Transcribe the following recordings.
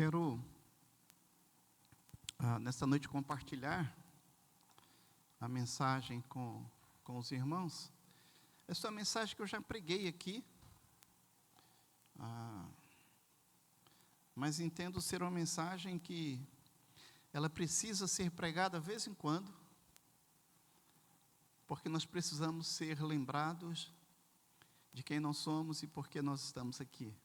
Quero, nesta noite, compartilhar a mensagem com os irmãos. Essa é uma mensagem que eu já preguei aqui, mas entendo ser uma mensagem que ela precisa ser pregada de vez em quando, porque nós precisamos ser lembrados de quem nós somos e por que nós estamos aqui.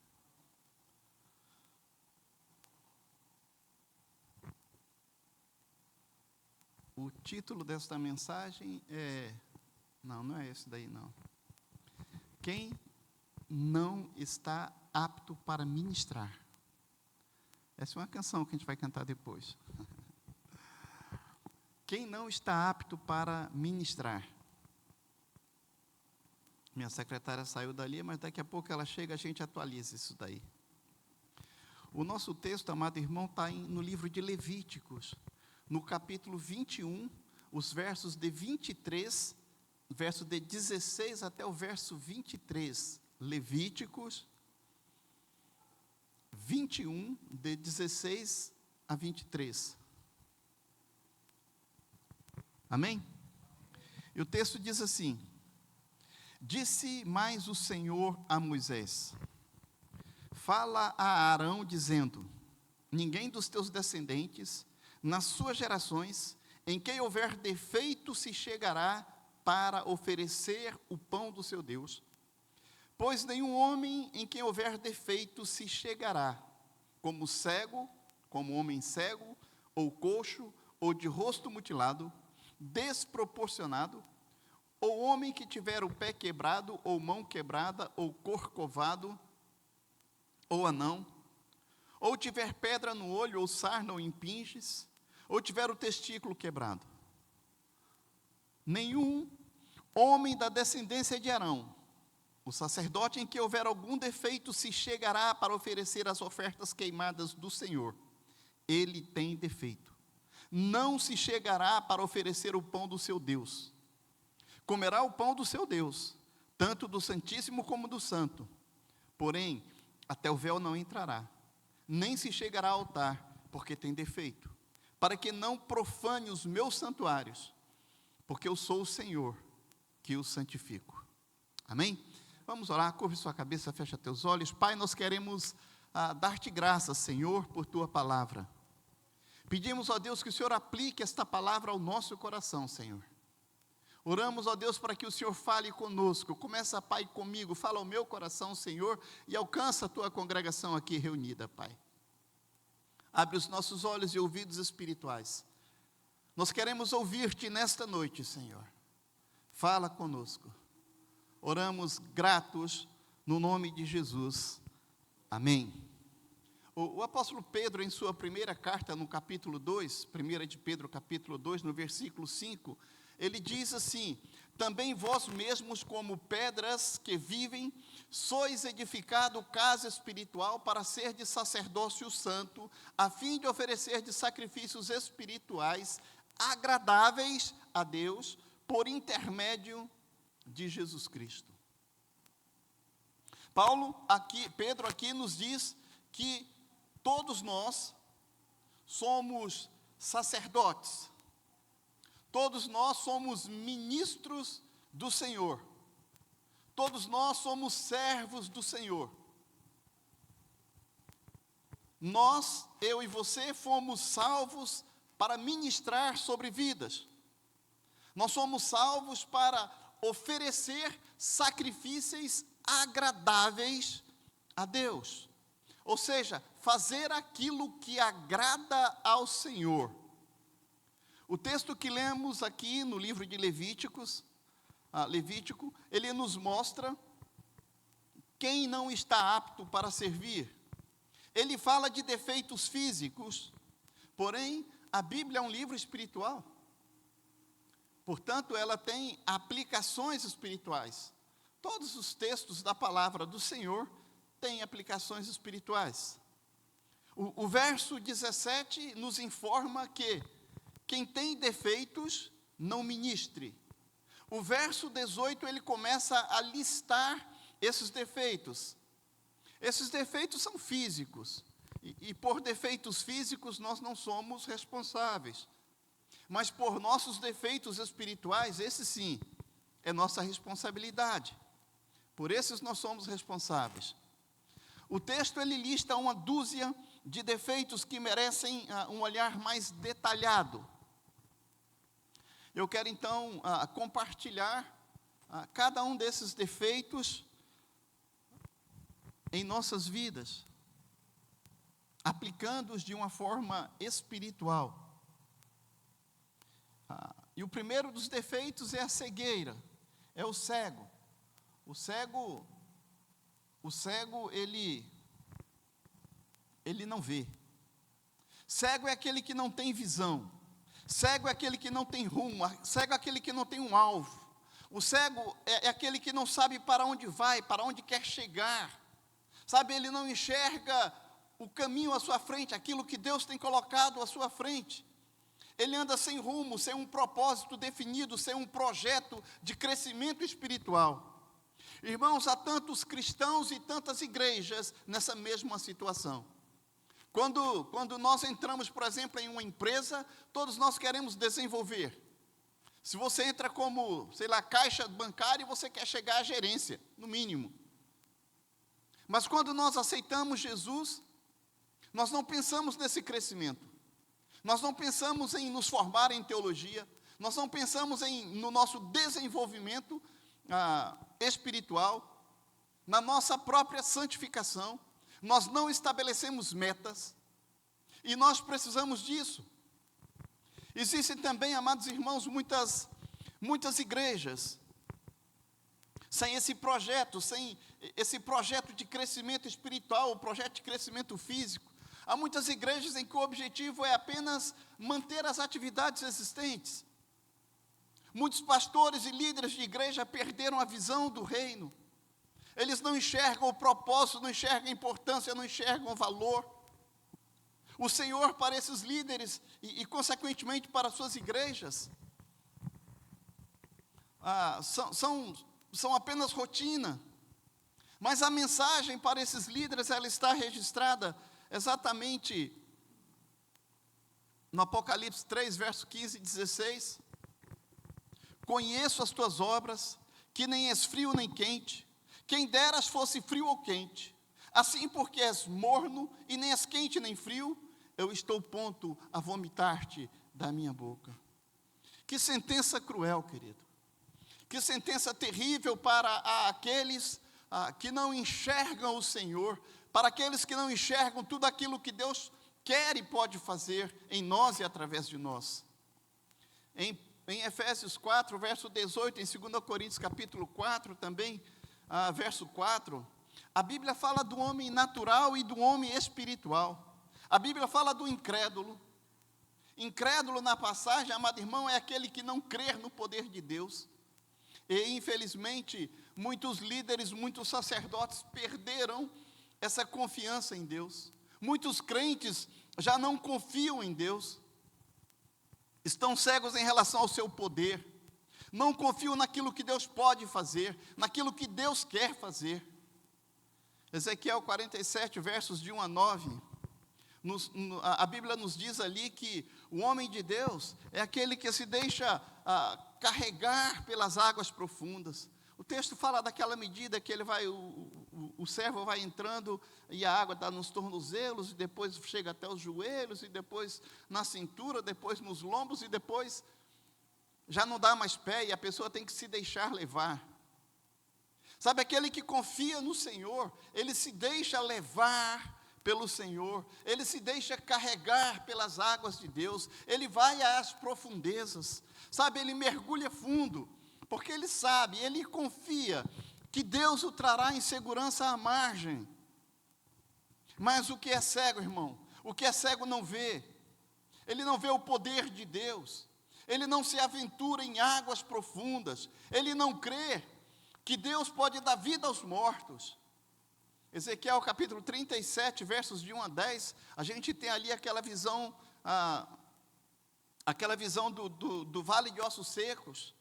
O título desta mensagem não é esse daí não. Quem não está apto para ministrar. Essa é uma canção que a gente vai cantar depois. Quem não está apto para ministrar. Minha secretária saiu dali, mas daqui a pouco ela chega, a gente atualiza isso daí. O nosso texto, amado irmão, está no livro de Levíticos, no capítulo 21, os versos de 23, verso de 16 até o verso 23. Levíticos 21, de 16 a 23. Amém? E o texto diz assim: Disse mais o Senhor a Moisés: Fala a Arão, dizendo: Ninguém dos teus descendentes, nas suas gerações, em quem houver defeito, se chegará para oferecer o pão do seu Deus. Pois nenhum homem em quem houver defeito se chegará, como cego, como homem cego, ou coxo, ou de rosto mutilado, desproporcionado, ou homem que tiver o pé quebrado, ou mão quebrada, ou corcovado, ou anão, ou tiver pedra no olho, ou sarna, ou impinges, ou tiver o testículo quebrado. Nenhum homem da descendência de Arão, o sacerdote em que houver algum defeito, se chegará para oferecer as ofertas queimadas do Senhor. Ele tem defeito. Não se chegará para oferecer o pão do seu Deus. Comerá o pão do seu Deus, tanto do Santíssimo como do Santo. Porém, até o véu não entrará, nem se chegará ao altar, porque tem defeito, para que não profane os meus santuários, porque eu sou o Senhor que os santifico. Amém? Vamos orar, curve sua cabeça, fecha teus olhos. Pai, nós queremos dar-te graças, Senhor, por tua palavra. Pedimos, ó Deus, que o Senhor aplique esta palavra ao nosso coração, Senhor. Oramos, ó Deus, para que o Senhor fale conosco. Começa, Pai, comigo, fala ao meu coração, Senhor, e alcança a tua congregação aqui reunida, Pai. Abre os nossos olhos e ouvidos espirituais. Nós queremos ouvir-te nesta noite, Senhor. Fala conosco. Oramos gratos no nome de Jesus. Amém. O apóstolo Pedro, em sua primeira carta, no capítulo 2, 1 de Pedro, capítulo 2, no versículo 5, ele diz assim: Também vós mesmos, como pedras que vivem, sois edificado casa espiritual para ser de sacerdócio santo, a fim de oferecer de sacrifícios espirituais agradáveis a Deus, por intermédio de Jesus Cristo. Pedro aqui nos diz que todos nós somos sacerdotes. Todos nós somos ministros do Senhor. Todos nós somos servos do Senhor. Nós, eu e você, fomos salvos para ministrar sobre vidas. Nós somos salvos para oferecer sacrifícios agradáveis a Deus. Ou seja, fazer aquilo que agrada ao Senhor. O texto que lemos aqui no livro de Levítico, ele nos mostra quem não está apto para servir. Ele fala de defeitos físicos, porém, a Bíblia é um livro espiritual. Portanto, ela tem aplicações espirituais. Todos os textos da palavra do Senhor têm aplicações espirituais. O verso 17 nos informa que quem tem defeitos, não ministre. O verso 18, ele começa a listar esses defeitos. Esses defeitos são físicos. E por defeitos físicos nós não somos responsáveis. Mas por nossos defeitos espirituais, esse sim, é nossa responsabilidade. Por esses nós somos responsáveis. O texto ele lista uma dúzia de defeitos que merecem um olhar mais detalhado. Eu quero então compartilhar cada um desses defeitos em nossas vidas, aplicando-os de uma forma espiritual. E o primeiro dos defeitos é a cegueira, é o cego. O cego, ele não vê. Cego é aquele que não tem visão. Cego é aquele que não tem rumo. Cego é aquele que não tem um alvo. O cego é aquele que não sabe para onde vai, para onde quer chegar. Sabe, ele não enxerga o caminho à sua frente, aquilo que Deus tem colocado à sua frente. Ele anda sem rumo, sem um propósito definido, sem um projeto de crescimento espiritual. Irmãos, há tantos cristãos e tantas igrejas nessa mesma situação. Quando nós entramos, por exemplo, em uma empresa, todos nós queremos desenvolver. Se você entra como, caixa bancária, você quer chegar à gerência, no mínimo. Mas quando nós aceitamos Jesus, nós não pensamos nesse crescimento. Nós não pensamos em nos formar em teologia, nós não pensamos no nosso desenvolvimento espiritual, na nossa própria santificação. Nós não estabelecemos metas, e nós precisamos disso. Existem também, amados irmãos, muitas igrejas sem esse projeto de crescimento espiritual, o projeto de crescimento físico. Há muitas igrejas em que o objetivo é apenas manter as atividades existentes. Muitos pastores e líderes de igreja perderam a visão do reino. Eles não enxergam o propósito, não enxergam a importância, não enxergam o valor. O Senhor, para esses líderes e consequentemente para as suas igrejas, são apenas rotina. Mas a mensagem para esses líderes, ela está registrada exatamente no Apocalipse 3, verso 15 e 16. Conheço as tuas obras, que nem és frio nem quente. Quem deras fosse frio ou quente. Assim, porque és morno e nem és quente nem frio, eu estou pronto a vomitar-te da minha boca. Que sentença cruel, querido. Que sentença terrível para aqueles que não enxergam o Senhor, para aqueles que não enxergam tudo aquilo que Deus quer e pode fazer em nós e através de nós. Em Efésios 4, verso 18, em 2 Coríntios capítulo 4 também, verso 4, a Bíblia fala do homem natural e do homem espiritual. A Bíblia fala do incrédulo. Incrédulo na passagem, amado irmão, é aquele que não crê no poder de Deus. E infelizmente, muitos líderes, muitos sacerdotes perderam essa confiança em Deus. Muitos crentes já não confiam em Deus. Estão cegos em relação ao seu poder. Não confiam naquilo que Deus pode fazer, naquilo que Deus quer fazer. Ezequiel 47, versos de 1 a 9, a Bíblia nos diz ali que o homem de Deus é aquele que se deixa carregar pelas águas profundas. O texto fala daquela medida que o servo vai entrando e a água está nos tornozelos, e depois chega até os joelhos, e depois na cintura, depois nos lombos, e depois já não dá mais pé, e a pessoa tem que se deixar levar. Sabe, aquele que confia no Senhor, ele se deixa levar pelo Senhor, ele se deixa carregar pelas águas de Deus, ele vai às profundezas, sabe, ele mergulha fundo, porque ele sabe, ele confia que Deus o trará em segurança à margem. Mas o que é cego, irmão? O que é cego não vê. Ele não vê o poder de Deus. Ele não se aventura em águas profundas. Ele não crê que Deus pode dar vida aos mortos. Ezequiel capítulo 37, versos de 1 a 10, a gente tem ali aquela visão do vale de ossos secos,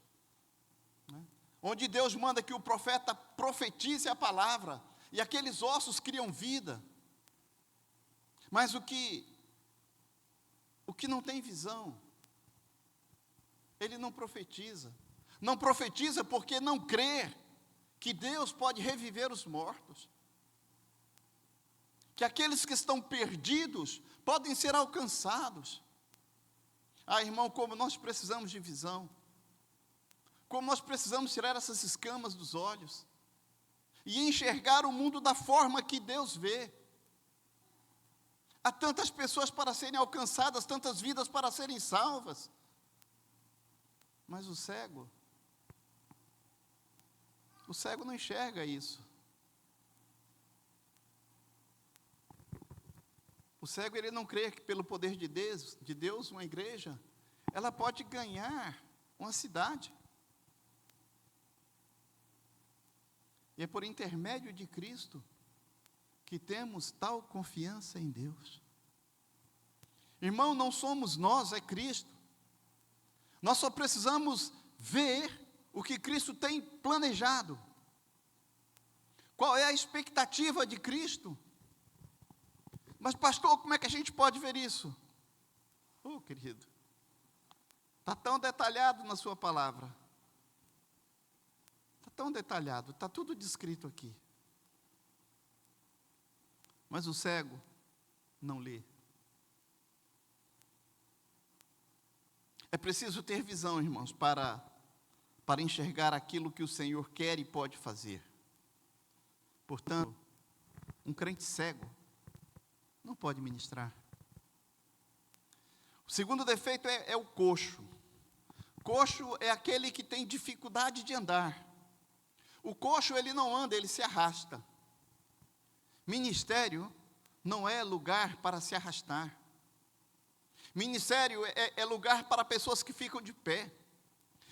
né? Onde Deus manda que o profeta profetize a palavra, e aqueles ossos criam vida. Mas o que não tem visão, ele não profetiza. Não profetiza porque não crê que Deus pode reviver os mortos. Que aqueles que estão perdidos podem ser alcançados. Ah, irmão, como nós precisamos de visão. Como nós precisamos tirar essas escamas dos olhos. E enxergar o mundo da forma que Deus vê. Há tantas pessoas para serem alcançadas, tantas vidas para serem salvas. Mas o cego não enxerga isso. O cego, ele não crê que pelo poder de Deus, uma igreja, ela pode ganhar uma cidade. E é por intermédio de Cristo que temos tal confiança em Deus. Irmão, não somos nós, é Cristo. Nós só precisamos ver o que Cristo tem planejado. Qual é a expectativa de Cristo? Mas pastor, como é que a gente pode ver isso? Querido, está tão detalhado na sua palavra. Está tão detalhado, está tudo descrito aqui. Mas o cego não lê. É preciso ter visão, irmãos, para enxergar aquilo que o Senhor quer e pode fazer. Portanto, um crente cego não pode ministrar. O segundo defeito é o coxo. Coxo é aquele que tem dificuldade de andar. O coxo, ele não anda, ele se arrasta. Ministério não é lugar para se arrastar. Ministério é lugar para pessoas que ficam de pé.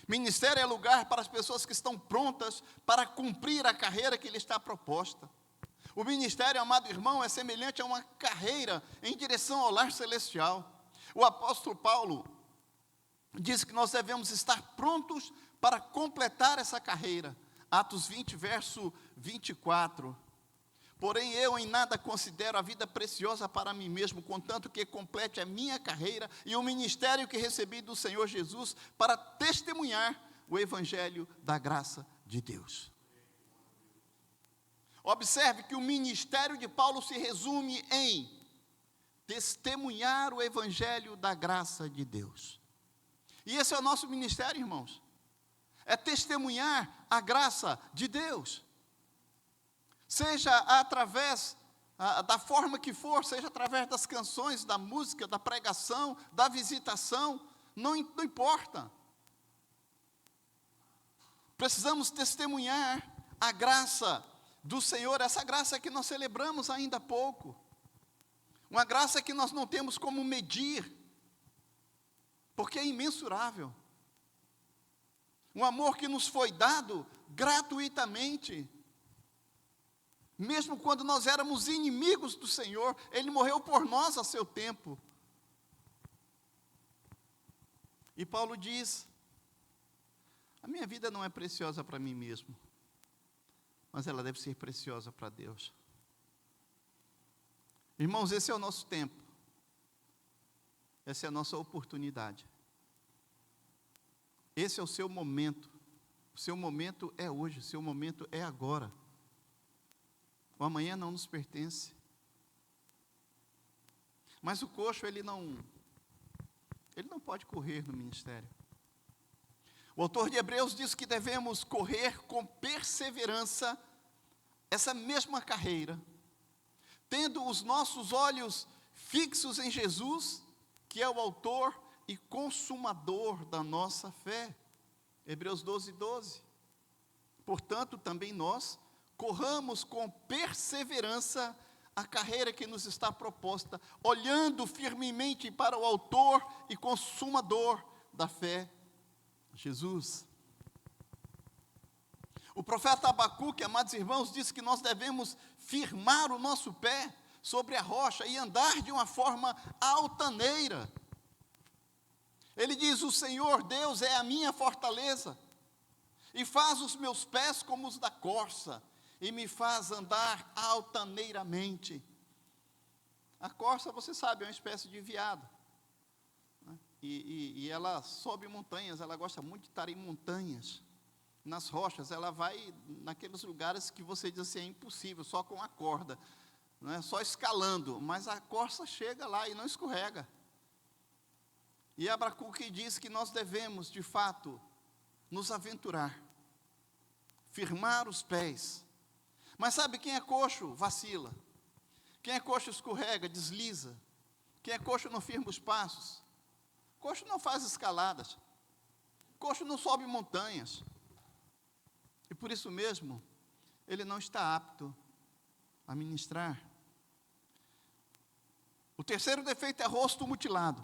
Ministério é lugar para as pessoas que estão prontas para cumprir a carreira que lhe está proposta. O ministério, amado irmão, é semelhante a uma carreira em direção ao lar celestial. O apóstolo Paulo diz que nós devemos estar prontos para completar essa carreira. Atos 20, verso 24. Porém, eu em nada considero a vida preciosa para mim mesmo, contanto que complete a minha carreira e o ministério que recebi do Senhor Jesus para testemunhar o evangelho da graça de Deus. Observe que o ministério de Paulo se resume em testemunhar o evangelho da graça de Deus. E esse é o nosso ministério, irmãos. É testemunhar a graça de Deus. Seja através da forma que for, seja através das canções, da música, da pregação, da visitação, não importa. Precisamos testemunhar a graça do Senhor, essa graça que nós celebramos ainda há pouco. Uma graça que nós não temos como medir, porque é imensurável. Um amor que nos foi dado gratuitamente. Mesmo quando nós éramos inimigos do Senhor, Ele morreu por nós a seu tempo. E Paulo diz: a minha vida não é preciosa para mim mesmo, mas ela deve ser preciosa para Deus. Irmãos, esse é o nosso tempo. Essa é a nossa oportunidade. Esse é o seu momento. O seu momento é hoje, o seu momento é agora. O amanhã não nos pertence. Mas o coxo, ele não pode correr no ministério. O autor de Hebreus diz que devemos correr com perseverança essa mesma carreira, tendo os nossos olhos fixos em Jesus, que é o autor e consumador da nossa fé. Hebreus 12, 12. Portanto, também nós corramos com perseverança a carreira que nos está proposta, olhando firmemente para o autor e consumador da fé, Jesus. O profeta Abacuque, amados irmãos, diz que nós devemos firmar o nosso pé sobre a rocha e andar de uma forma altaneira. Ele diz: o Senhor Deus é a minha fortaleza, e faz os meus pés como os da corça, e me faz andar altaneiramente. A corça, você sabe, é uma espécie de veado, né? E ela sobe montanhas, ela gosta muito de estar em montanhas, nas rochas. Ela vai naqueles lugares que você diz assim, é impossível, só com a corda, né? Só escalando, mas a corça chega lá e não escorrega. E Abacuque diz que nós devemos, de fato, nos aventurar, firmar os pés. Mas sabe, quem é coxo vacila, quem é coxo escorrega, desliza, quem é coxo não firma os passos, coxo não faz escaladas, coxo não sobe montanhas, e por isso mesmo, ele não está apto a ministrar. O terceiro defeito é rosto mutilado.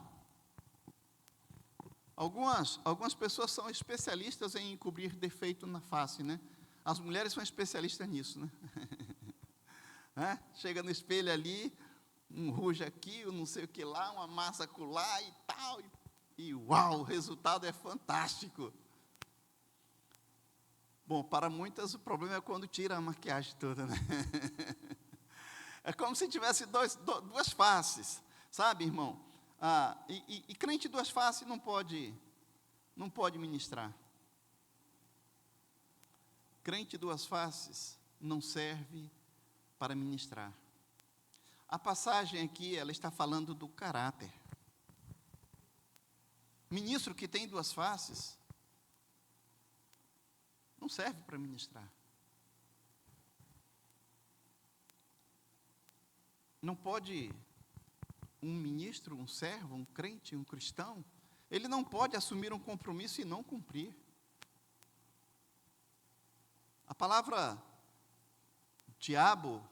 Algumas pessoas são especialistas em encobrir defeito na face, né? As mulheres são especialistas nisso, né? Chega no espelho ali, um ruge aqui, um não sei o que lá, uma massa acolá e tal, e uau, o resultado é fantástico. Bom, para muitas o problema é quando tira a maquiagem toda, né? É como se tivesse duas faces, sabe, irmão? E crente duas faces não pode ministrar. Crente duas faces não serve para ministrar. A passagem aqui, ela está falando do caráter. Ministro que tem duas faces não serve para ministrar. Não pode um ministro, um servo, um crente, um cristão, ele não pode assumir um compromisso e não cumprir. A palavra diabo,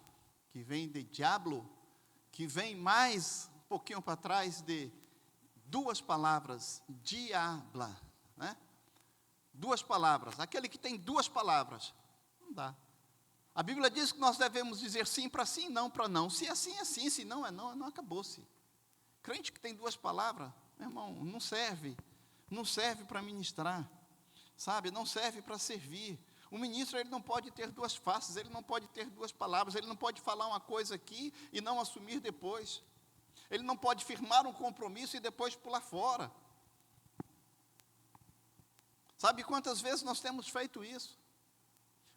que vem de diablo, que vem mais um pouquinho para trás de duas palavras, diabla, né? Duas palavras, aquele que tem duas palavras, não dá. A Bíblia diz que nós devemos dizer sim para sim, não para não. Se é sim, é sim, se não é não, não acabou-se. Crente que tem duas palavras, meu irmão, não serve para ministrar, sabe, não serve para servir. O ministro, ele não pode ter duas faces, ele não pode ter duas palavras, ele não pode falar uma coisa aqui e não assumir depois. Ele não pode firmar um compromisso e depois pular fora. Sabe quantas vezes nós temos feito isso?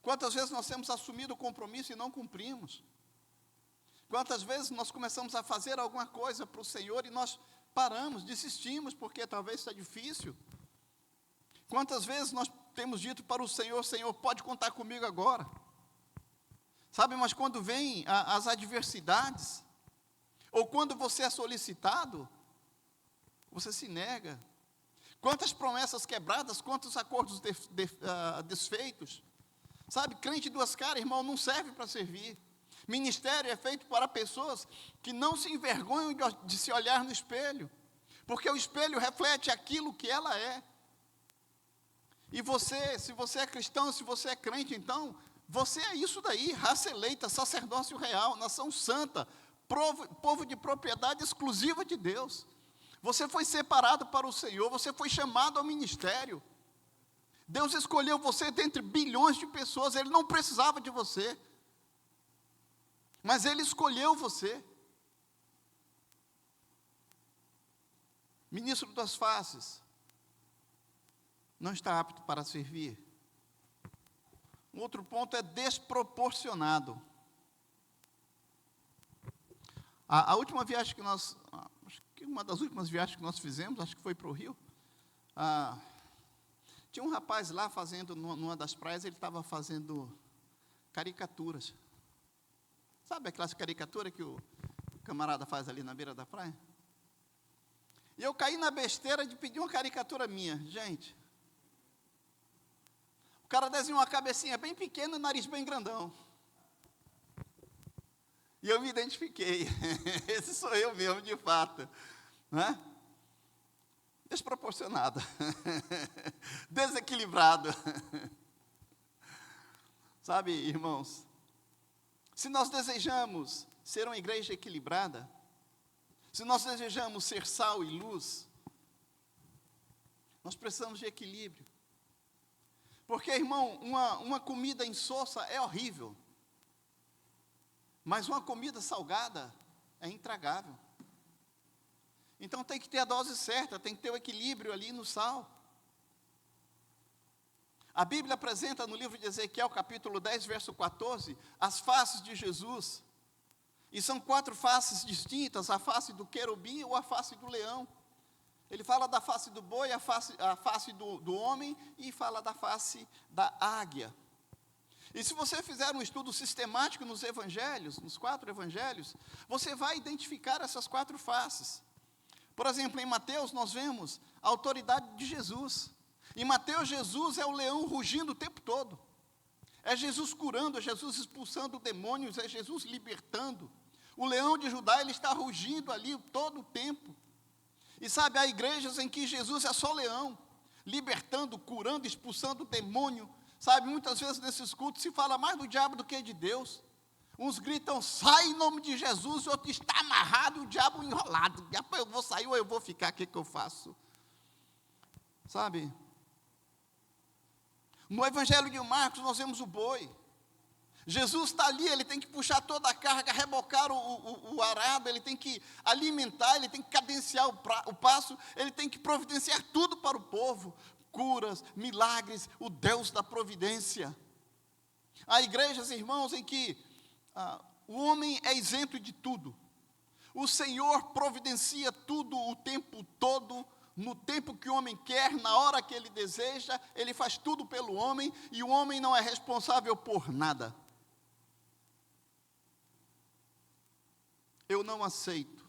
Quantas vezes nós temos assumido o compromisso e não cumprimos? Quantas vezes nós começamos a fazer alguma coisa para o Senhor e nós paramos, desistimos, porque talvez está difícil? Quantas vezes nós temos dito para o Senhor, Senhor, pode contar comigo agora? Sabe, mas quando vem as adversidades, ou quando você é solicitado, você se nega. Quantas promessas quebradas, quantos acordos desfeitos. Sabe, crente de duas caras, irmão, não serve para servir. Ministério é feito para pessoas que não se envergonham de se olhar no espelho, porque o espelho reflete aquilo que ela é. E você, se você é cristão, se você é crente, então, você é isso daí, raça eleita, sacerdócio real, nação santa, povo de propriedade exclusiva de Deus. Você foi separado para o Senhor, você foi chamado ao ministério. Deus escolheu você dentre bilhões de pessoas, Ele não precisava de você, mas Ele escolheu você. Ministro das faces, não está apto para servir. Um outro ponto é desproporcionado. A última viagem que nós, acho que uma das últimas viagens que nós fizemos, acho que foi para o Rio, tinha um rapaz lá fazendo, numa das praias, ele estava fazendo caricaturas. Sabe aquelas caricaturas que o camarada faz ali na beira da praia? E eu caí na besteira de pedir uma caricatura minha, gente. O cara desenhou uma cabecinha bem pequena e o nariz bem grandão. E eu me identifiquei. Esse sou eu mesmo, de fato. Né? Desproporcionado. Desequilibrado. Sabe, irmãos, se nós desejamos ser uma igreja equilibrada, se nós desejamos ser sal e luz, nós precisamos de equilíbrio. Porque, irmão, uma comida insossa é horrível. Mas uma comida salgada é intragável. Então tem que ter a dose certa, tem que ter o equilíbrio ali no sal. A Bíblia apresenta no livro de Ezequiel, capítulo 10, verso 14, as faces de Jesus. E são 4 faces distintas, a face do querubim ou a face do leão. Ele fala da face do boi, a face do homem, e fala da face da águia. E se você fizer um estudo sistemático nos evangelhos, nos 4 evangelhos, você vai identificar essas 4 faces. Por exemplo, em Mateus nós vemos a autoridade de Jesus. Em Mateus, Jesus é o leão rugindo o tempo todo. É Jesus curando, é Jesus expulsando demônios, é Jesus libertando. O leão de Judá, ele está rugindo ali todo o tempo. E sabe, há igrejas em que Jesus é só leão, libertando, curando, expulsando o demônio. Sabe, muitas vezes nesses cultos se fala mais do diabo do que de Deus. Uns gritam, sai em nome de Jesus, o outro está amarrado e o diabo enrolado. Eu vou sair ou eu vou ficar, o que eu faço? Sabe? No Evangelho de Marcos nós vemos o boi. Jesus está ali, ele tem que puxar toda a carga, rebocar o arado, ele tem que alimentar, ele tem que cadenciar o passo, ele tem que providenciar tudo para o povo. Curas, milagres, o Deus da providência. Há igrejas, irmãos, em que o homem é isento de tudo. O Senhor providencia tudo o tempo todo, no tempo que o homem quer, na hora que ele deseja, ele faz tudo pelo homem, e o homem não é responsável por nada. Eu não aceito.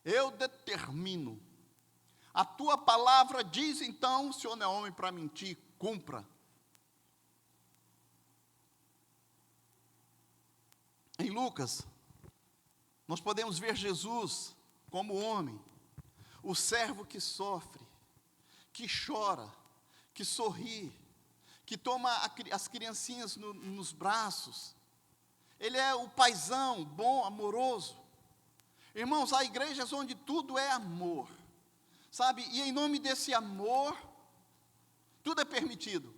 Eu determino. A tua palavra diz, então, o Senhor não é homem para mentir, cumpra. Em Lucas, nós podemos ver Jesus como homem, o servo que sofre, que chora, que sorri, que toma as criancinhas nos braços. Ele é o paizão, bom, amoroso. Irmãos, há igrejas onde tudo é amor, sabe? E em nome desse amor, tudo é permitido.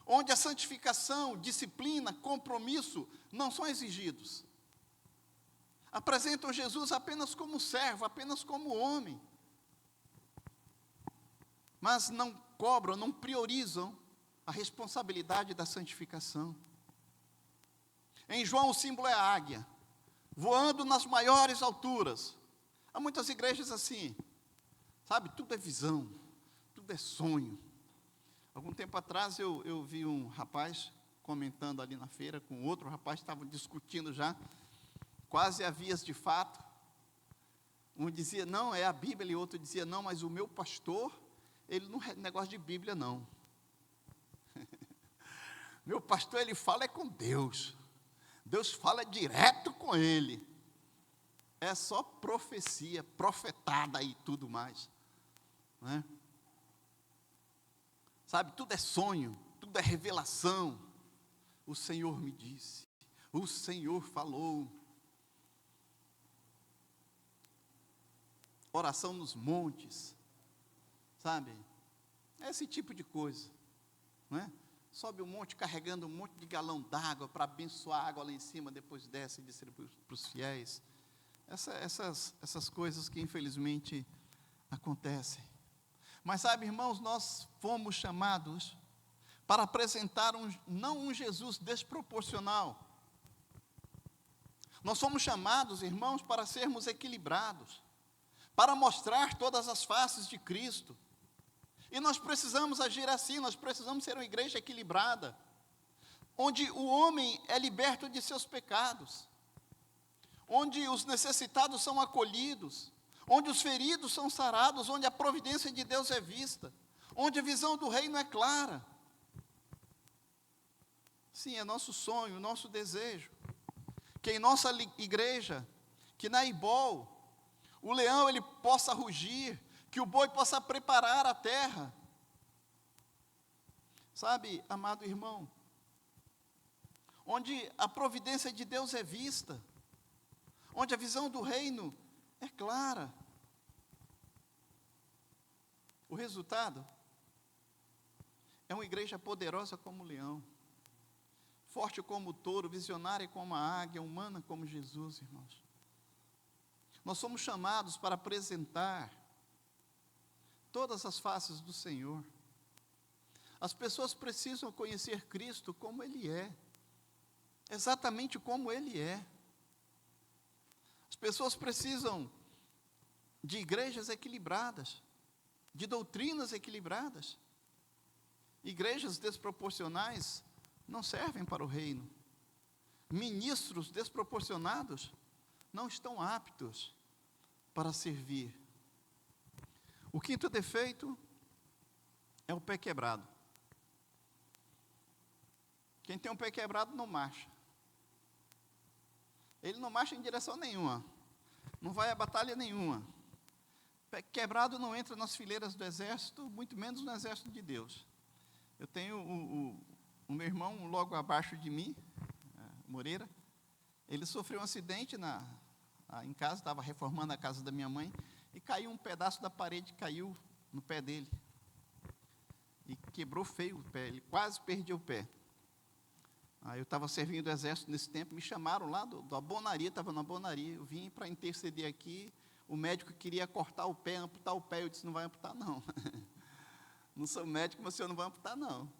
Onde a santificação, disciplina, compromisso não são exigidos. Apresentam Jesus apenas como servo, apenas como homem. Mas não cobram, não priorizam a responsabilidade da santificação. Em João o símbolo é a águia, voando nas maiores alturas. Há muitas igrejas assim, sabe, tudo é visão, tudo é sonho. Algum tempo atrás eu vi um rapaz comentando ali na feira com outro rapaz, estavam discutindo já, quase a vias de fato. Um dizia, não, é a Bíblia, e outro dizia, não, mas o meu pastor, ele não é negócio de Bíblia, não. Meu pastor, ele fala é com Deus. Deus fala direto com ele. É só profecia, profetada e tudo mais. Né? Sabe, tudo é sonho, tudo é revelação. O Senhor me disse, o Senhor falou. Oração nos montes, sabe? Esse tipo de coisa, não é? Sobe um monte carregando um monte de galão d'água para abençoar a água lá em cima, depois desce e distribui para os fiéis. Essas coisas que infelizmente acontecem. Mas sabe, irmãos, nós fomos chamados para apresentar não um Jesus desproporcional. Nós fomos chamados, irmãos, para sermos equilibrados, para mostrar todas as faces de Cristo. E nós precisamos agir assim, nós precisamos ser uma igreja equilibrada, onde o homem é liberto de seus pecados, onde os necessitados são acolhidos, onde os feridos são sarados, onde a providência de Deus é vista, onde a visão do reino é clara. Sim, é nosso sonho, nosso desejo, que em nossa igreja, que na IBOL, o leão ele possa rugir, que o boi possa preparar a terra. Sabe, amado irmão, onde a providência de Deus é vista, onde a visão do reino é clara. O resultado é uma igreja poderosa como o leão, forte como o touro, visionária como a águia, humana como Jesus, irmãos. Nós somos chamados para apresentar todas as faces do Senhor. As pessoas precisam conhecer Cristo como Ele é, exatamente como Ele é. As pessoas precisam de igrejas equilibradas, de doutrinas equilibradas. Igrejas desproporcionais não servem para o reino. Ministros desproporcionados não estão aptos para servir. O quinto defeito é o pé quebrado. Quem tem um pé quebrado não marcha. Ele não marcha em direção nenhuma, não vai a batalha nenhuma. Pé quebrado não entra nas fileiras do exército, muito menos no exército de Deus. Eu tenho o meu irmão logo abaixo de mim, Moreira. Ele sofreu um acidente em casa, estava reformando a casa da minha mãe, e caiu um pedaço da parede, caiu no pé dele. E quebrou feio o pé, ele quase perdeu o pé. Eu estava servindo o exército nesse tempo, me chamaram lá da bonaria, estava na bonaria, eu vim para interceder aqui, o médico queria cortar o pé, amputar o pé, eu disse, não vai amputar não. Não sou médico, mas o senhor não vai amputar não.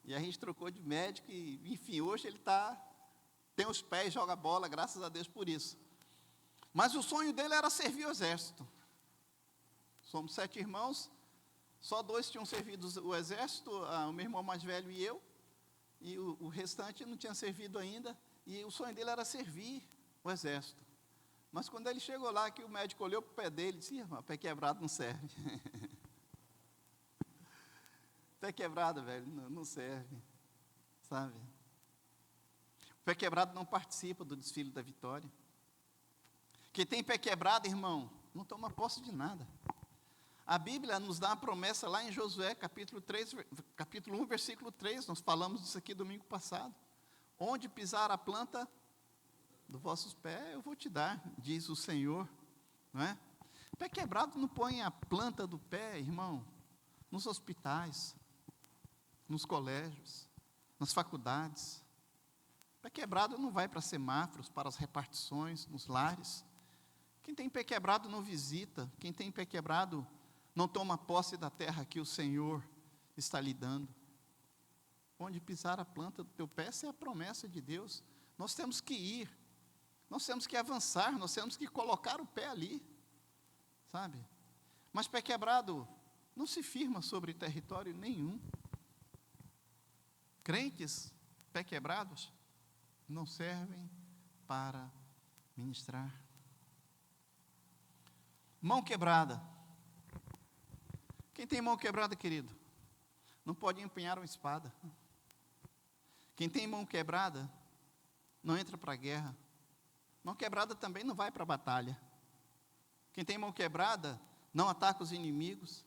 E a gente trocou de médico e, enfim, hoje ele tem os pés, joga bola, graças a Deus por isso. Mas o sonho dele era servir o exército. Somos 7 irmãos, só 2 tinham servido o exército, o meu irmão mais velho e eu, e o restante não tinha servido ainda, e o sonho dele era servir o exército. Mas quando ele chegou lá, que o médico olhou para o pé dele e disse, irmão, pé quebrado não serve. Pé quebrado, velho, não serve, sabe? O pé quebrado não participa do desfile da vitória. Quem tem pé quebrado, irmão, não toma posse de nada. A Bíblia nos dá uma promessa lá em Josué, capítulo 1, versículo 3, nós falamos disso aqui domingo passado. Onde pisar a planta dos vossos pés, eu vou te dar, diz o Senhor, não é? Pé quebrado não põe a planta do pé, irmão, nos hospitais, nos colégios, nas faculdades. Pé quebrado não vai para semáforos, para as repartições, nos lares. Quem tem pé quebrado não visita, quem tem pé quebrado não toma posse da terra que o Senhor está lhe dando. Onde pisar a planta do teu pé, essa é a promessa de Deus. Nós temos que ir, nós temos que avançar, nós temos que colocar o pé ali, sabe? Mas pé quebrado não se firma sobre território nenhum. Crentes, pé quebrados, não servem para ministrar. Mão quebrada. Quem tem mão quebrada, querido, não pode empunhar uma espada. Quem tem mão quebrada, não entra para a guerra. Mão quebrada também não vai para a batalha. Quem tem mão quebrada, não ataca os inimigos.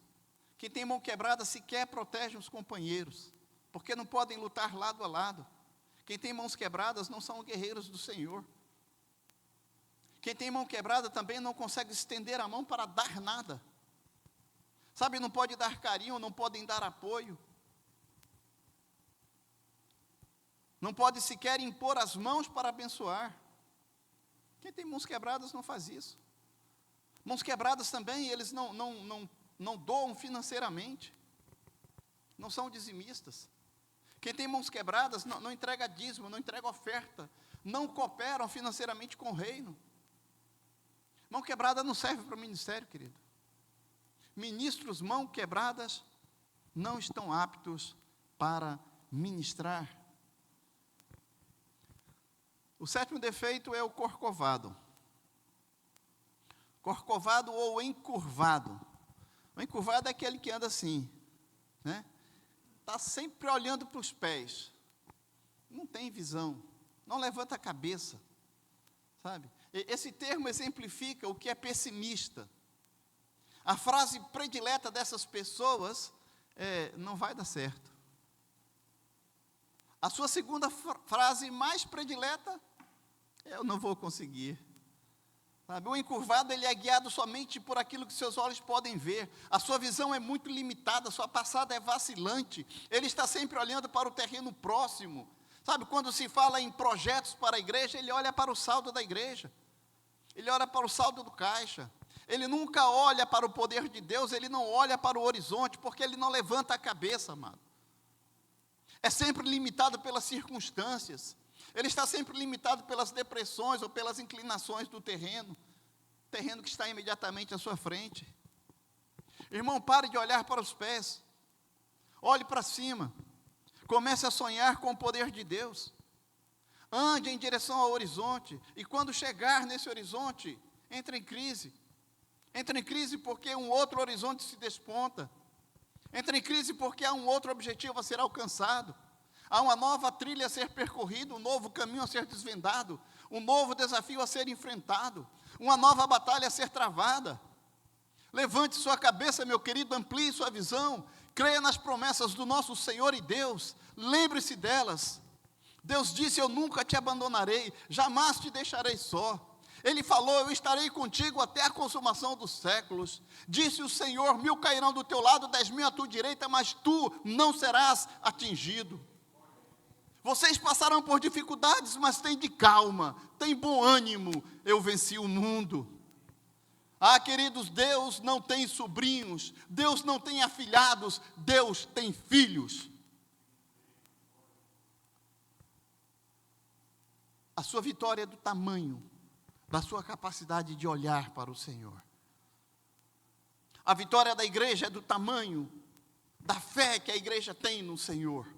Quem tem mão quebrada sequer protege os companheiros, porque não podem lutar lado a lado. Quem tem mãos quebradas não são guerreiros do Senhor. Quem tem mão quebrada também não consegue estender a mão para dar nada. Sabe, não pode dar carinho, não podem dar apoio. Não pode sequer impor as mãos para abençoar. Quem tem mãos quebradas não faz isso. Mãos quebradas também, eles não doam financeiramente. Não são dizimistas. Quem tem mãos quebradas não entrega dízimo, não entrega oferta. Não cooperam financeiramente com o reino. Mão quebrada não serve para o ministério, querido. Ministros mão quebradas não estão aptos para ministrar. O 7º defeito é o corcovado. Corcovado ou encurvado. O encurvado é aquele que anda assim, né? Está sempre olhando para os pés. Não tem visão. Não levanta a cabeça. Sabe? Esse termo exemplifica o que é pessimista. A frase predileta dessas pessoas é, não vai dar certo. A sua segunda frase mais predileta, eu não vou conseguir. Sabe? O encurvado, ele é guiado somente por aquilo que seus olhos podem ver. A sua visão é muito limitada, a sua passada é vacilante. Ele está sempre olhando para o terreno próximo, Sabe, quando se fala em projetos para a igreja, ele olha para o saldo da igreja, ele olha para o saldo do caixa, ele nunca olha para o poder de Deus, ele não olha para o horizonte, porque ele não levanta a cabeça, amado. É sempre limitado pelas circunstâncias, ele está sempre limitado pelas depressões ou pelas inclinações do terreno que está imediatamente à sua frente. Irmão, pare de olhar para os pés, olhe para cima, comece a sonhar com o poder de Deus, ande em direção ao horizonte, e quando chegar nesse horizonte, entre em crise porque um outro horizonte se desponta, entra em crise porque há um outro objetivo a ser alcançado, há uma nova trilha a ser percorrida, um novo caminho a ser desvendado, um novo desafio a ser enfrentado, uma nova batalha a ser travada. Levante sua cabeça, meu querido, amplie sua visão, creia nas promessas do nosso Senhor e Deus, lembre-se delas. Deus disse: eu nunca te abandonarei, jamais te deixarei só. Ele falou: eu estarei contigo até a consumação dos séculos. Disse o Senhor: 1000 cairão do teu lado, 10.000 à tua direita, mas tu não serás atingido. Vocês passarão por dificuldades, mas tem de calma, tem bom ânimo, eu venci o mundo. Ah, queridos, Deus não tem sobrinhos, Deus não tem afilhados, Deus tem filhos. A sua vitória é do tamanho da sua capacidade de olhar para o Senhor. A vitória da igreja é do tamanho da fé que a igreja tem no Senhor.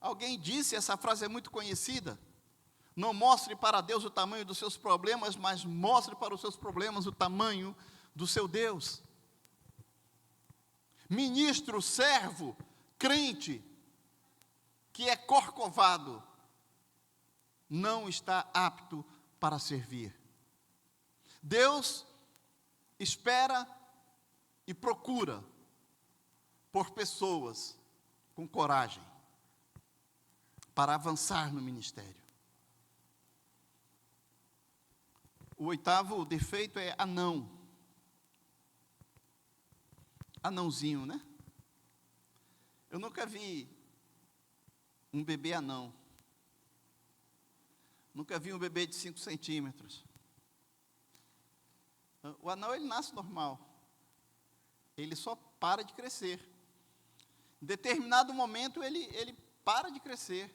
Alguém disse, essa frase é muito conhecida: não mostre para Deus o tamanho dos seus problemas, mas mostre para os seus problemas o tamanho do seu Deus. Ministro, servo, crente, que é corcovado, não está apto para servir. Deus espera e procura por pessoas com coragem para avançar no ministério. O 8º defeito é anão. Anãozinho, né? Eu nunca vi um bebê anão. Nunca vi um bebê de 5 centímetros. O anão, ele nasce normal. Ele só para de crescer. Em determinado momento, ele para de crescer.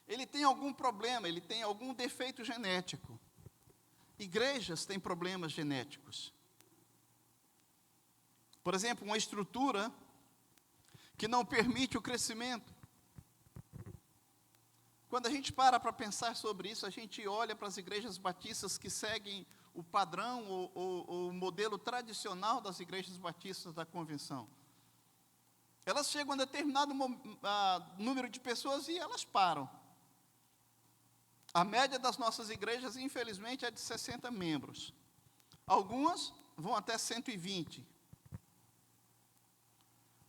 Ele tem algum problema, ele tem algum defeito genético. Igrejas têm problemas genéticos. Por exemplo, uma estrutura que não permite o crescimento. Quando a gente para pensar sobre isso, a gente olha para as igrejas batistas que seguem o padrão ou o modelo tradicional das igrejas batistas da convenção. Elas chegam a determinado número de pessoas e elas param. A média das nossas igrejas, infelizmente, é de 60 membros. Algumas vão até 120.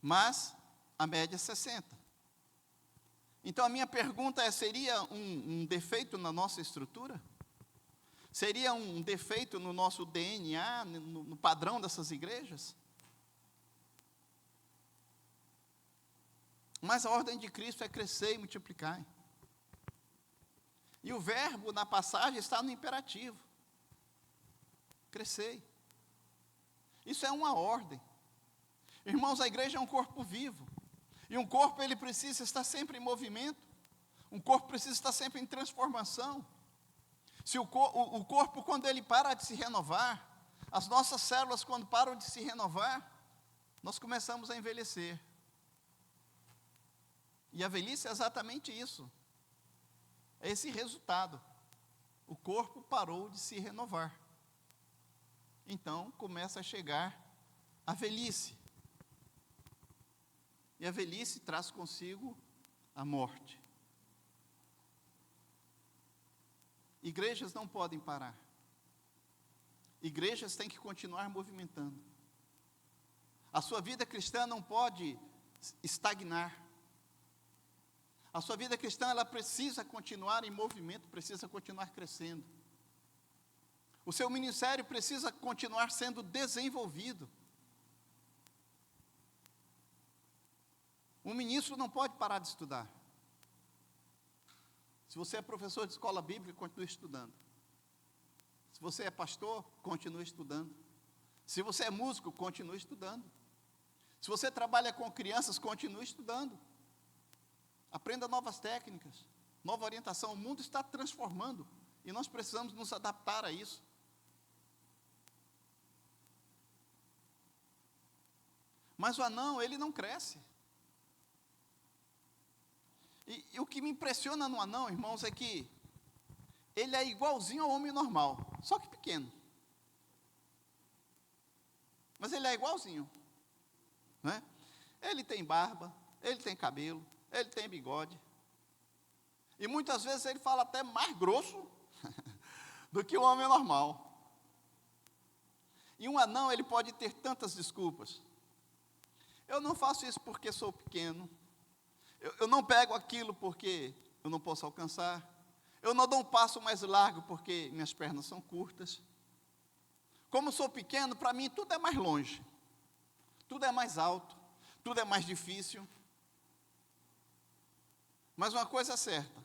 Mas a média é 60. Então a minha pergunta é: seria um defeito na nossa estrutura? Seria um defeito no nosso DNA, no padrão dessas igrejas? Mas a ordem de Cristo é crescer e multiplicar. E o verbo na passagem está no imperativo. Crescer. Isso é uma ordem. Irmãos, a igreja é um corpo vivo. E um corpo, ele precisa estar sempre em movimento. Um corpo precisa estar sempre em transformação. Se o corpo, quando ele para de se renovar, as nossas células, quando param de se renovar, nós começamos a envelhecer. E a velhice é exatamente isso. É esse resultado. O corpo parou de se renovar. Então, começa a chegar a velhice. E a velhice traz consigo a morte. Igrejas não podem parar. Igrejas têm que continuar movimentando. A sua vida cristã não pode estagnar. A sua vida cristã, ela precisa continuar em movimento, precisa continuar crescendo. O seu ministério precisa continuar sendo desenvolvido. O Um ministro não pode parar de estudar. Se você é professor de escola bíblica, continue estudando. Se você é pastor, continue estudando. Se você é músico, continue estudando. Se você trabalha com crianças, continue estudando. Aprenda novas técnicas, nova orientação. O mundo está transformando e nós precisamos nos adaptar a isso. Mas o anão, ele não cresce. E o que me impressiona no anão, irmãos, é que ele é igualzinho ao homem normal, só que pequeno. Mas ele é igualzinho, né? Ele tem barba, ele tem cabelo, ele tem bigode. E muitas vezes ele fala até mais grosso do que o homem normal. E um anão, ele pode ter tantas desculpas. Eu não faço isso porque sou pequeno. Eu não pego aquilo porque eu não posso alcançar. Eu não dou um passo mais largo porque minhas pernas são curtas. Como sou pequeno, para mim tudo é mais longe. Tudo é mais alto. Tudo é mais difícil. Mas uma coisa é certa.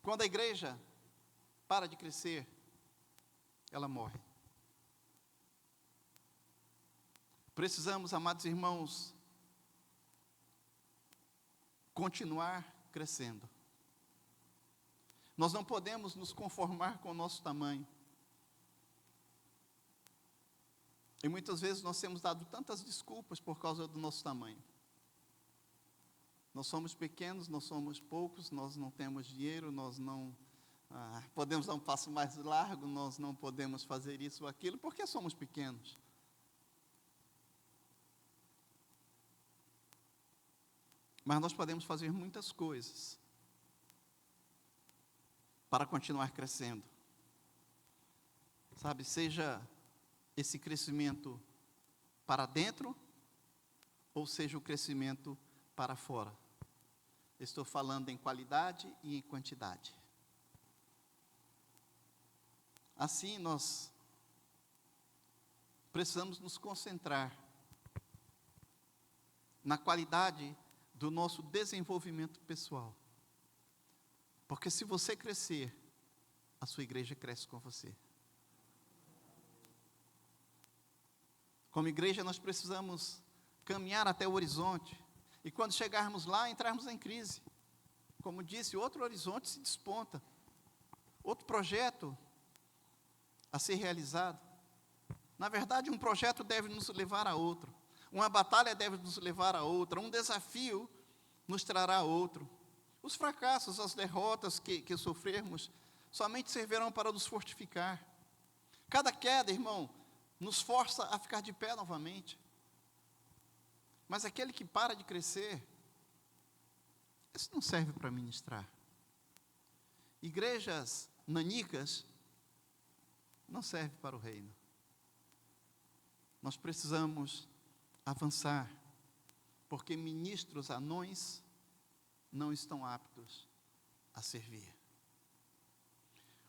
Quando a igreja para de crescer, ela morre. Precisamos, amados irmãos, continuar crescendo. Nós não podemos nos conformar com o nosso tamanho. E muitas vezes nós temos dado tantas desculpas por causa do nosso tamanho. Nós somos pequenos, nós somos poucos, nós não temos dinheiro, nós não podemos dar um passo mais largo, nós não podemos fazer isso ou aquilo, porque somos pequenos. Mas nós podemos fazer muitas coisas para continuar crescendo. Sabe, seja esse crescimento para dentro, ou seja o crescimento para fora. Estou falando em qualidade e em quantidade. Assim, nós precisamos nos concentrar na qualidade do nosso desenvolvimento pessoal. Porque se você crescer, a sua igreja cresce com você. Como igreja, nós precisamos caminhar até o horizonte. E quando chegarmos lá, entrarmos em crise. Como disse, outro horizonte se desponta. Outro projeto a ser realizado. Na verdade, um projeto deve nos levar a outro. Uma batalha deve nos levar a outra. Um desafio nos trará outro. Os fracassos, as derrotas que sofrermos, somente servirão para nos fortificar. Cada queda, irmão, nos força a ficar de pé novamente. Mas aquele que para de crescer, isso não serve para ministrar. Igrejas nanicas não servem para o reino. Nós precisamos avançar, porque ministros anões não estão aptos a servir.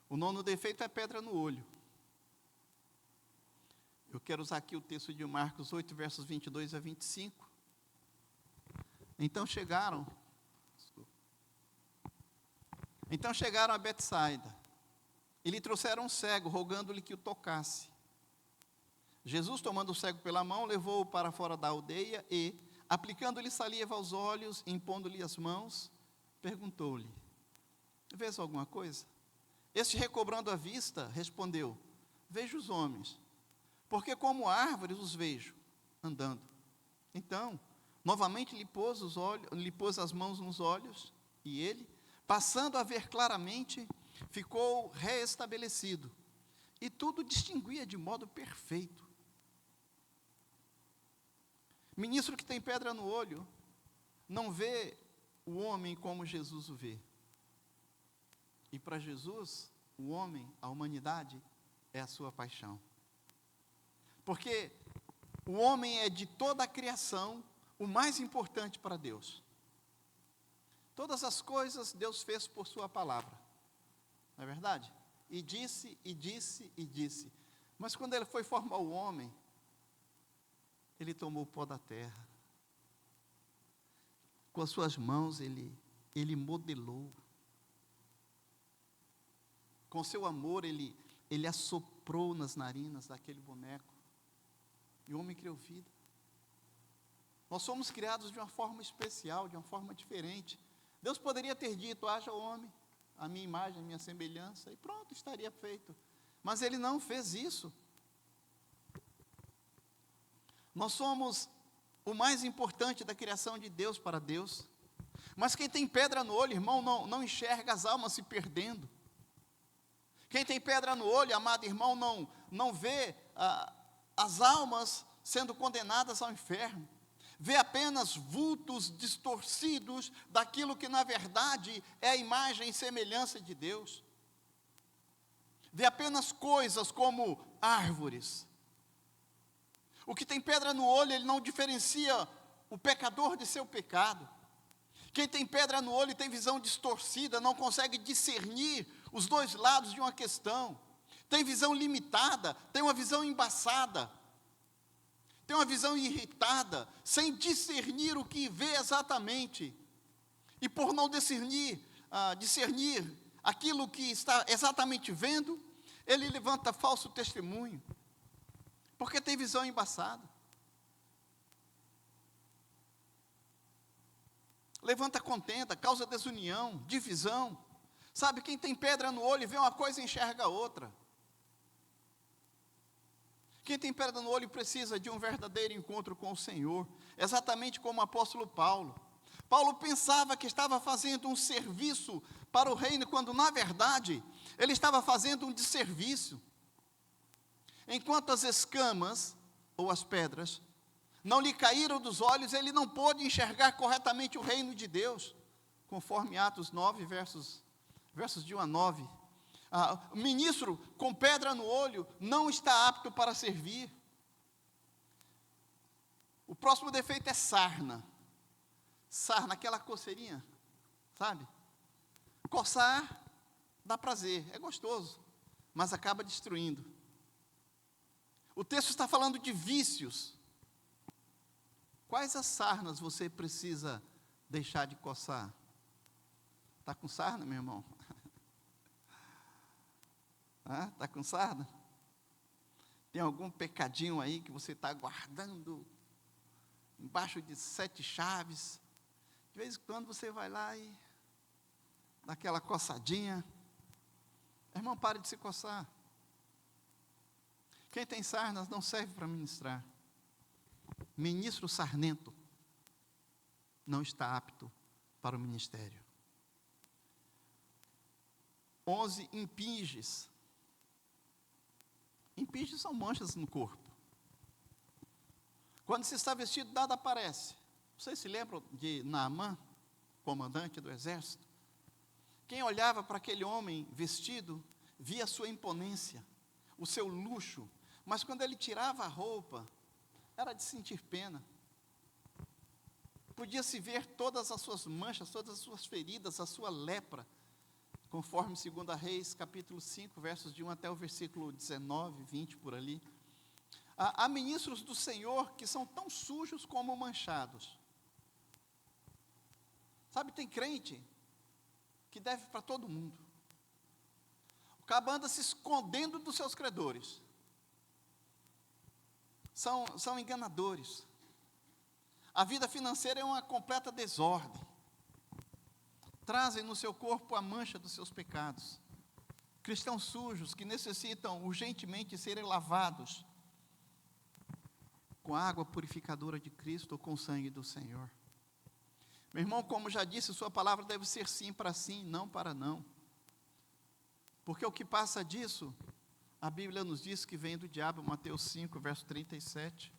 O nono defeito é pedra no olho. Eu quero usar aqui o texto de Marcos 8, versos 22 a 25. Então chegaram a Betsaida, e lhe trouxeram um cego, rogando-lhe que o tocasse. Jesus, tomando o cego pela mão, levou-o para fora da aldeia e, aplicando-lhe saliva aos olhos, impondo-lhe as mãos, perguntou-lhe: vês alguma coisa? Este, recobrando a vista, respondeu: vejo os homens, porque como árvores os vejo, andando. Então, novamente lhe pôs as mãos nos olhos, e ele, passando a ver claramente, ficou reestabelecido, e tudo distinguia de modo perfeito. Ministro que tem pedra no olho, não vê o homem como Jesus o vê. E para Jesus, o homem, a humanidade, é a sua paixão. Porque o homem é de toda a criação o mais importante para Deus. Todas as coisas Deus fez por sua palavra. Não é verdade? E disse, e disse, e disse. Mas quando ele foi formar o homem, ele tomou o pó da terra. com as suas mãos, ele modelou. Com seu amor, ele assoprou nas narinas daquele boneco. E o homem criou vida. Nós somos criados de uma forma especial, de uma forma diferente. Deus poderia ter dito: haja o homem, a minha imagem, a minha semelhança, e pronto, estaria feito. Mas Ele não fez isso. Nós somos o mais importante da criação de Deus para Deus. Mas quem tem pedra no olho, irmão, não enxerga as almas se perdendo. Quem tem pedra no olho, amado irmão, não vê as almas sendo condenadas ao inferno. Vê apenas vultos distorcidos daquilo que na verdade é a imagem e semelhança de Deus. Vê apenas coisas como árvores. O que tem pedra no olho, ele não diferencia o pecador de seu pecado. Quem tem pedra no olho e tem visão distorcida, não consegue discernir os dois lados de uma questão. Tem visão limitada, tem uma visão embaçada, tem uma visão irritada, sem discernir o que vê exatamente. E por não discernir aquilo que está exatamente vendo, ele levanta falso testemunho, porque tem visão embaçada. Levanta contenda, causa desunião, divisão. Sabe, quem tem pedra no olho vê uma coisa e enxerga outra. Quem tem pedra no olho precisa de um verdadeiro encontro com o Senhor, exatamente como o apóstolo Paulo. Paulo pensava que estava fazendo um serviço para o reino, quando na verdade ele estava fazendo um desserviço. Enquanto as escamas, ou as pedras, não lhe caíram dos olhos, ele não pôde enxergar corretamente o reino de Deus, conforme Atos 9, versos de 1 a 9. O ministro com pedra no olho não está apto para servir. O próximo defeito é sarna. Sarna, aquela coceirinha, sabe? Coçar dá prazer, é gostoso, mas acaba destruindo. O texto está falando de vícios. Quais as sarnas você precisa deixar de coçar? Está com sarna, meu irmão? Está com sarna? Tem algum pecadinho aí que você está guardando embaixo de 7 chaves? De vez em quando você vai lá e dá aquela coçadinha. Irmão, pare de se coçar. Quem tem sarnas não serve para ministrar. Ministro sarnento não está apto para o ministério. 11 impinges. Impinges são manchas no corpo. Quando se está vestido, nada aparece. Vocês se lembram de Naamã, comandante do exército? Quem olhava para aquele homem vestido, via a sua imponência, o seu luxo, mas quando ele tirava a roupa, era de sentir pena. Podia-se ver todas as suas manchas, todas as suas feridas, a sua lepra, conforme 2 Reis, capítulo 5, versos de 1 até o versículo 19, 20, por ali. Há ministros do Senhor que são tão sujos como manchados. Sabe, tem crente que deve para todo mundo. O cabo anda se escondendo dos seus credores. São enganadores. A vida financeira é uma completa desordem. Trazem no seu corpo a mancha dos seus pecados. Cristãos sujos que necessitam urgentemente serem lavados com a água purificadora de Cristo ou com o sangue do Senhor. Meu irmão, como já disse, sua palavra deve ser sim para sim, não para não. Porque o que passa disso, a Bíblia nos diz que vem do diabo, Mateus 5, verso 37.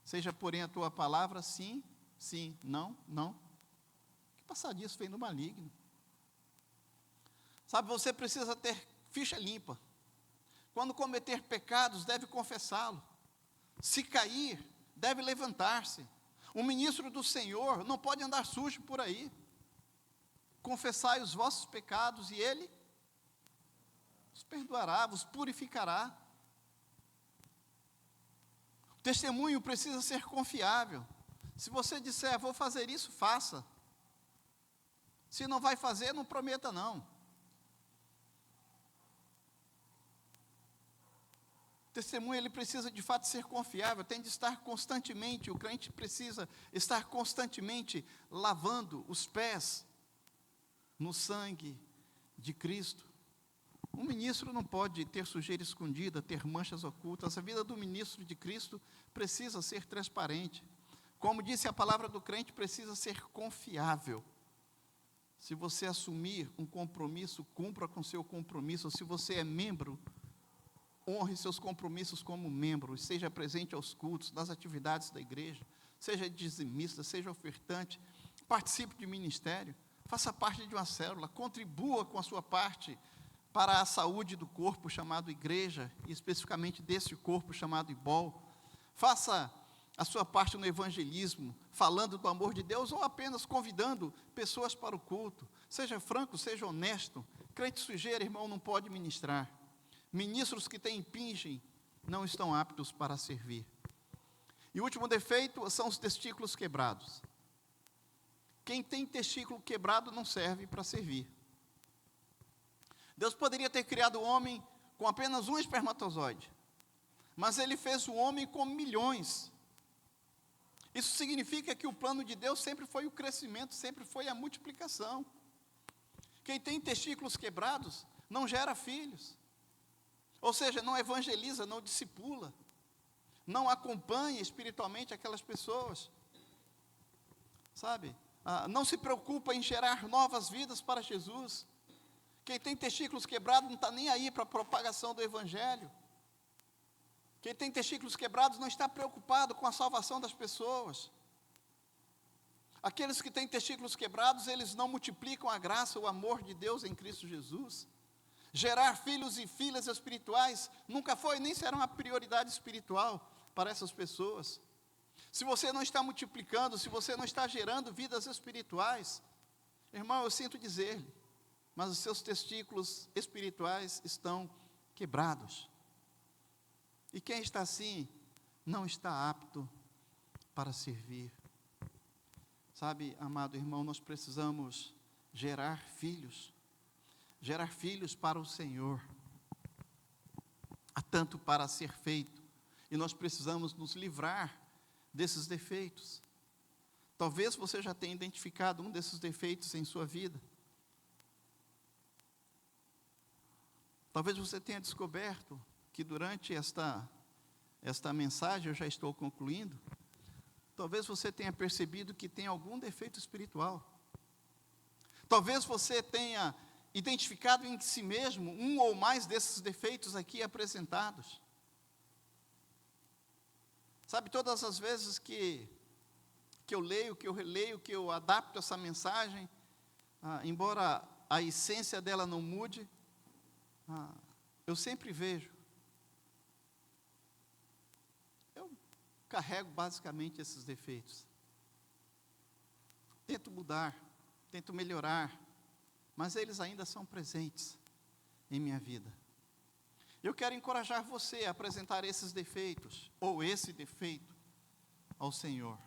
Seja, porém, a tua palavra sim, sim, não, não. O que passa disso vem do maligno. Sabe, você precisa ter ficha limpa. Quando cometer pecados, deve confessá-lo. Se cair, deve levantar-se. O ministro do Senhor não pode andar sujo por aí. Confessai os vossos pecados e Ele os perdoará, vos purificará. O testemunho precisa ser confiável. Se você disser, vou fazer isso, faça. Se não vai fazer, não prometa não. O testemunho, ele precisa de fato ser confiável, tem de estar constantemente, o crente precisa estar constantemente lavando os pés no sangue de Cristo. Um ministro não pode ter sujeira escondida, ter manchas ocultas. A vida do ministro de Cristo precisa ser transparente. Como disse a palavra do crente, precisa ser confiável. Se você assumir um compromisso, cumpra com seu compromisso. Se você é membro, honre seus compromissos como membro. Seja presente aos cultos, nas atividades da igreja. Seja dizimista, seja ofertante. Participe de ministério. Faça parte de uma célula. Contribua com a sua parte para a saúde do corpo chamado igreja, e especificamente desse corpo chamado IBOL. Faça a sua parte no evangelismo, falando do amor de Deus, ou apenas convidando pessoas para o culto. Seja franco, seja honesto. Crente sujeira, irmão, não pode ministrar. Ministros que têm impingem não estão aptos para servir. E o último defeito são os testículos quebrados. Quem tem testículo quebrado não serve para servir. Deus poderia ter criado o homem com apenas um espermatozoide, mas Ele fez o homem com milhões. Isso significa que o plano de Deus sempre foi o crescimento, sempre foi a multiplicação. Quem tem testículos quebrados não gera filhos, ou seja, não evangeliza, não discipula, não acompanha espiritualmente aquelas pessoas, sabe? Não se preocupa em gerar novas vidas para Jesus. Quem tem testículos quebrados não está nem aí para a propagação do Evangelho. Quem tem testículos quebrados não está preocupado com a salvação das pessoas. Aqueles que têm testículos quebrados, eles não multiplicam a graça, o amor de Deus em Cristo Jesus. Gerar filhos e filhas espirituais nunca foi, nem será uma prioridade espiritual para essas pessoas. Se você não está multiplicando, se você não está gerando vidas espirituais, irmão, eu sinto dizer-lhe, mas os seus testículos espirituais estão quebrados. E quem está assim, não está apto para servir. Sabe, amado irmão, nós precisamos gerar filhos para o Senhor. Há tanto para ser feito, e nós precisamos nos livrar desses defeitos. Talvez você já tenha identificado um desses defeitos em sua vida. Talvez você tenha descoberto que durante esta mensagem, eu já estou concluindo, talvez você tenha percebido que tem algum defeito espiritual. Talvez você tenha identificado em si mesmo um ou mais desses defeitos aqui apresentados. Sabe, todas as vezes que eu leio, que eu releio, que eu adapto essa mensagem, embora a essência dela não mude, eu sempre vejo, eu carrego basicamente esses defeitos. Tento mudar, tento melhorar, mas eles ainda são presentes em minha vida. Eu quero encorajar você a apresentar esses defeitos, ou esse defeito, ao Senhor.